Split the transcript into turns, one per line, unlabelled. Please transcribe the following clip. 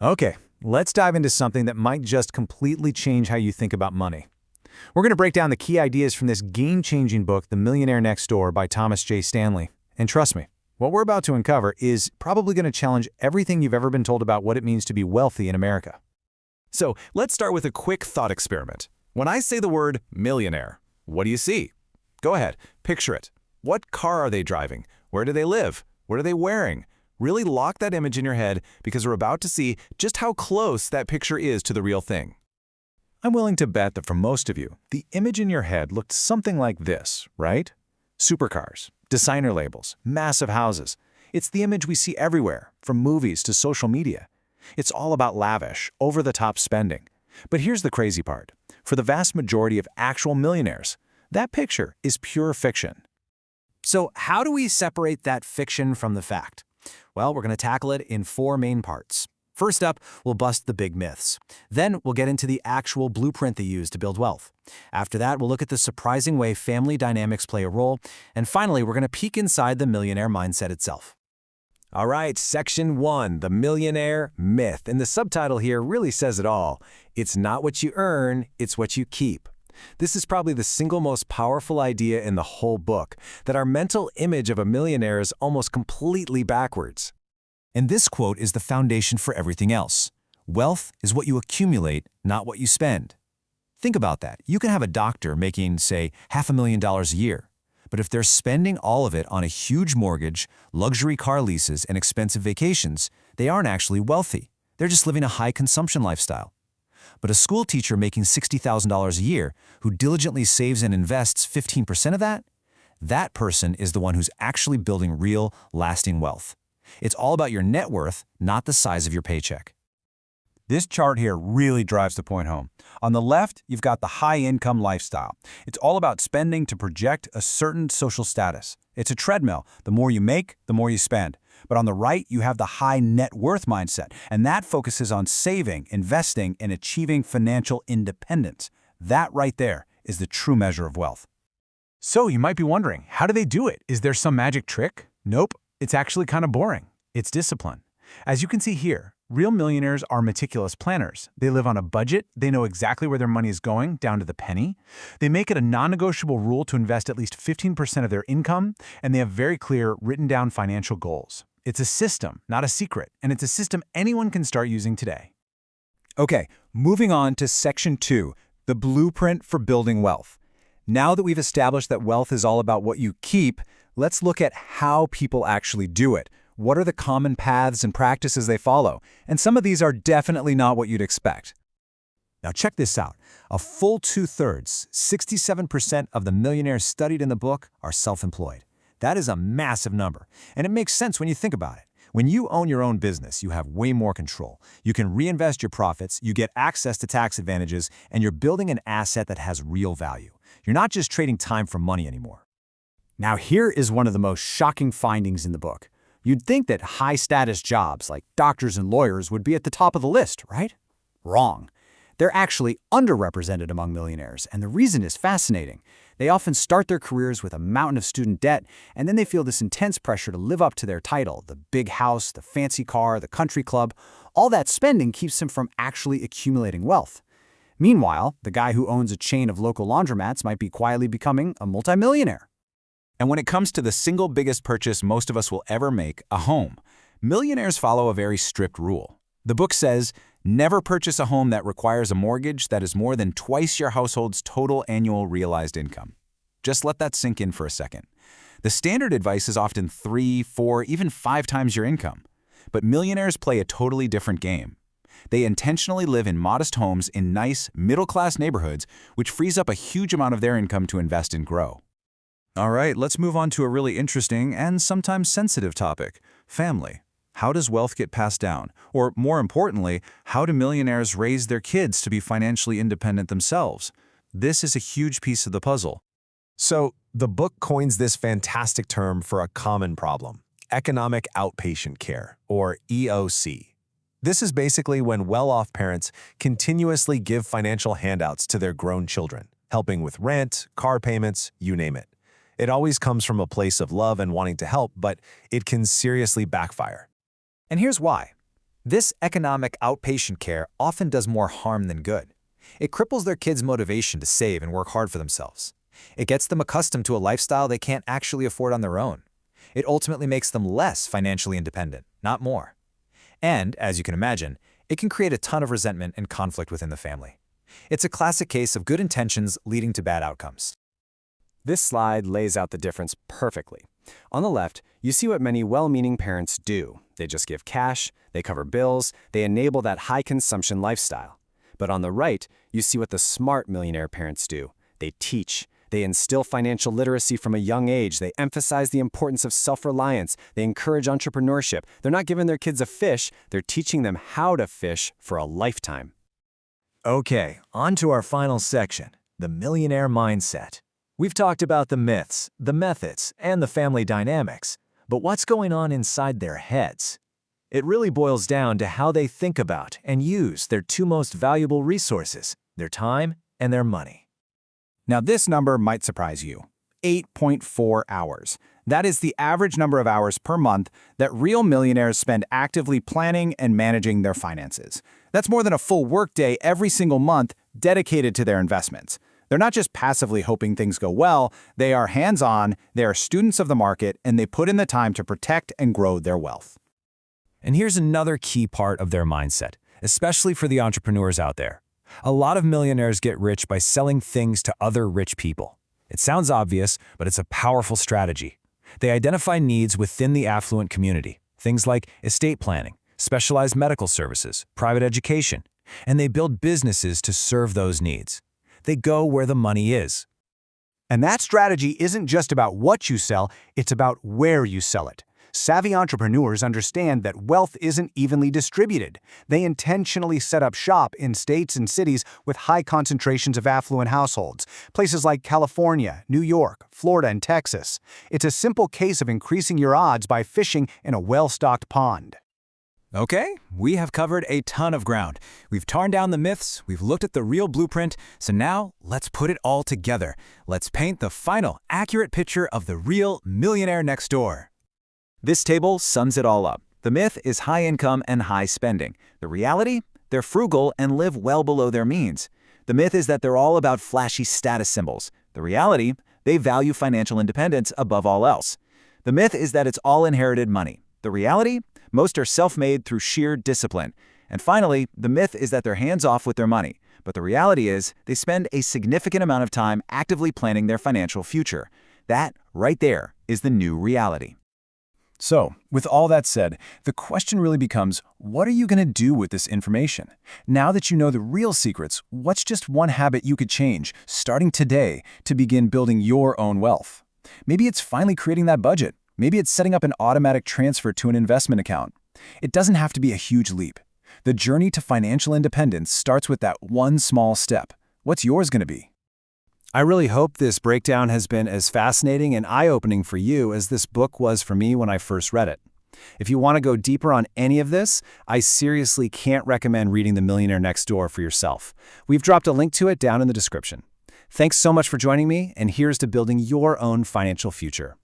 Okay, let's dive into something that might just completely change how you think about money. We're going to break down the key ideas from this game-changing book, The Millionaire Next Door by Thomas J. Stanley. And trust me, what we're about to uncover is probably going to challenge everything you've ever been told about what it means to be wealthy in America.
So let's start with a quick thought experiment. When I say the word millionaire, what do you see? Go ahead, picture it. What car are they driving? Where do they live? What are they wearing? Really lock that image in your head because we're about to see just how close that picture is to the real thing.
I'm willing to bet that for most of you, the image in your head looked something like this, right? Supercars, designer labels, massive houses. It's the image we see everywhere, from movies to social media. It's all about lavish, over-the-top spending. But here's the crazy part. For the vast majority of actual millionaires, that picture is pure fiction. So how do we separate that fiction from the fact? Well, we're going to tackle it in 4 main parts. First up, we'll bust the big myths. Then we'll get into the actual blueprint they use to build wealth. After that, we'll look at the surprising way family dynamics play a role. And finally, we're going to peek inside the millionaire mindset itself.
All right, Section 1, the millionaire myth. And the subtitle here really says it all. It's not what you earn, it's what you keep. This is probably the single most powerful idea in the whole book, that our mental image of a millionaire is almost completely backwards.
And this quote is the foundation for everything else. Wealth is what you accumulate, not what you spend. Think about that. You can have a doctor making, say, $500,000 a year. But if they're spending all of it on a huge mortgage, luxury car leases, and expensive vacations, they aren't actually wealthy. They're just living a high consumption lifestyle. But a school teacher making $60,000 a year who diligently saves and invests 15% of that person is the one who's actually building real, lasting wealth. It's all about your net worth, not the size of your paycheck. This chart here really drives the point home. On the left, you've got the high-income lifestyle. It's all about spending to project a certain social status. It's a treadmill. The more you make, the more you spend. But on the right, you have the high net worth mindset, and that focuses on saving, investing, and achieving financial independence. That right there is the true measure of wealth. So you might be wondering, how do they do it? Is there some magic trick? Nope. It's actually kind of boring. It's discipline. As you can see here, real millionaires are meticulous planners. They live on a budget. They know exactly where their money is going, down to the penny. They make it a non-negotiable rule to invest at least 15% of their income, and they have very clear, written-down financial goals. It's a system, not a secret, and it's a system anyone can start using today. Okay, moving on to Section 2, the blueprint for building wealth. Now that we've established that wealth is all about what you keep, let's look at how people actually do it. What are the common paths and practices they follow? And some of these are definitely not what you'd expect. Now check this out. A full 2/3, 67% of the millionaires studied in the book are self-employed. That is a massive number, and it makes sense when you think about it. When you own your own business, you have way more control. You can reinvest your profits, you get access to tax advantages, and you're building an asset that has real value. You're not just trading time for money anymore. Now here is one of the most shocking findings in the book. You'd think that high-status jobs like doctors and lawyers would be at the top of the list, right? Wrong. They're actually underrepresented among millionaires, and the reason is fascinating. They often start their careers with a mountain of student debt, and then they feel this intense pressure to live up to their title, the big house, the fancy car, the country club. All that spending keeps them from actually accumulating wealth. Meanwhile, the guy who owns a chain of local laundromats might be quietly becoming a multimillionaire.
And when it comes to the single biggest purchase most of us will ever make, a home, millionaires follow a very strict rule. The book says, never purchase a home that requires a mortgage that is more than twice your household's total annual realized income. Just let that sink in for a second. The standard advice is often 3, 4, even 5 times your income. But millionaires play a totally different game. They intentionally live in modest homes in nice, middle-class neighborhoods, which frees up a huge amount of their income to invest and grow.
All right, let's move on to a really interesting and sometimes sensitive topic, family. How does wealth get passed down? Or more importantly, how do millionaires raise their kids to be financially independent themselves? This is a huge piece of the puzzle.
So, the book coins this fantastic term for a common problem, economic outpatient care, or EOC. This is basically when well-off parents continuously give financial handouts to their grown children, helping with rent, car payments, you name it. It always comes from a place of love and wanting to help, but it can seriously backfire.
And here's why. This economic outpatient care often does more harm than good. It cripples their kids' motivation to save and work hard for themselves. It gets them accustomed to a lifestyle they can't actually afford on their own. It ultimately makes them less financially independent, not more. And, as you can imagine, it can create a ton of resentment and conflict within the family. It's a classic case of good intentions leading to bad outcomes.
This slide lays out the difference perfectly. On the left, you see what many well-meaning parents do. They just give cash, they cover bills, they enable that high-consumption lifestyle. But on the right, you see what the smart millionaire parents do. They teach. They instill financial literacy from a young age. They emphasize the importance of self-reliance. They encourage entrepreneurship. They're not giving their kids a fish, they're teaching them how to fish for a lifetime.
Okay, on to our final section, the millionaire mindset. We've talked about the myths, the methods, and the family dynamics, but what's going on inside their heads? It really boils down to how they think about and use their two most valuable resources, their time and their money.
Now this number might surprise you. 8.4 hours. That is the average number of hours per month that real millionaires spend actively planning and managing their finances. That's more than a full workday every single month dedicated to their investments. They're not just passively hoping things go well, they are hands-on, they are students of the market, and they put in the time to protect and grow their wealth.
And here's another key part of their mindset, especially for the entrepreneurs out there. A lot of millionaires get rich by selling things to other rich people. It sounds obvious, but it's a powerful strategy. They identify needs within the affluent community, things like estate planning, specialized medical services, private education, and they build businesses to serve those needs. They go where the money is.
And that strategy isn't just about what you sell, it's about where you sell it. Savvy entrepreneurs understand that wealth isn't evenly distributed. They intentionally set up shop in states and cities with high concentrations of affluent households, places like California, New York, Florida, and Texas. It's a simple case of increasing your odds by fishing in a well-stocked pond.
Okay, we have covered a ton of ground. We've torn down the myths, we've looked at the real blueprint, so now let's put it all together. Let's paint the final, accurate picture of the real millionaire next door. This table sums it all up. The myth is high income and high spending. The reality? They're frugal and live well below their means. The myth is that they're all about flashy status symbols. The reality? They value financial independence above all else. The myth is that it's all inherited money. The reality? Most are self-made through sheer discipline. And finally, the myth is that they're hands-off with their money. But the reality is they spend a significant amount of time actively planning their financial future. That, right there, is the new reality.
So, with all that said, the question really becomes, what are you going to do with this information? Now that you know the real secrets, what's just one habit you could change, starting today, to begin building your own wealth? Maybe it's finally creating that budget. Maybe it's setting up an automatic transfer to an investment account. It doesn't have to be a huge leap. The journey to financial independence starts with that one small step. What's yours going to be?
I really hope this breakdown has been as fascinating and eye-opening for you as this book was for me when I first read it. If you want to go deeper on any of this, I seriously can't recommend reading The Millionaire Next Door for yourself. We've dropped a link to it down in the description. Thanks so much for joining me, and here's to building your own financial future.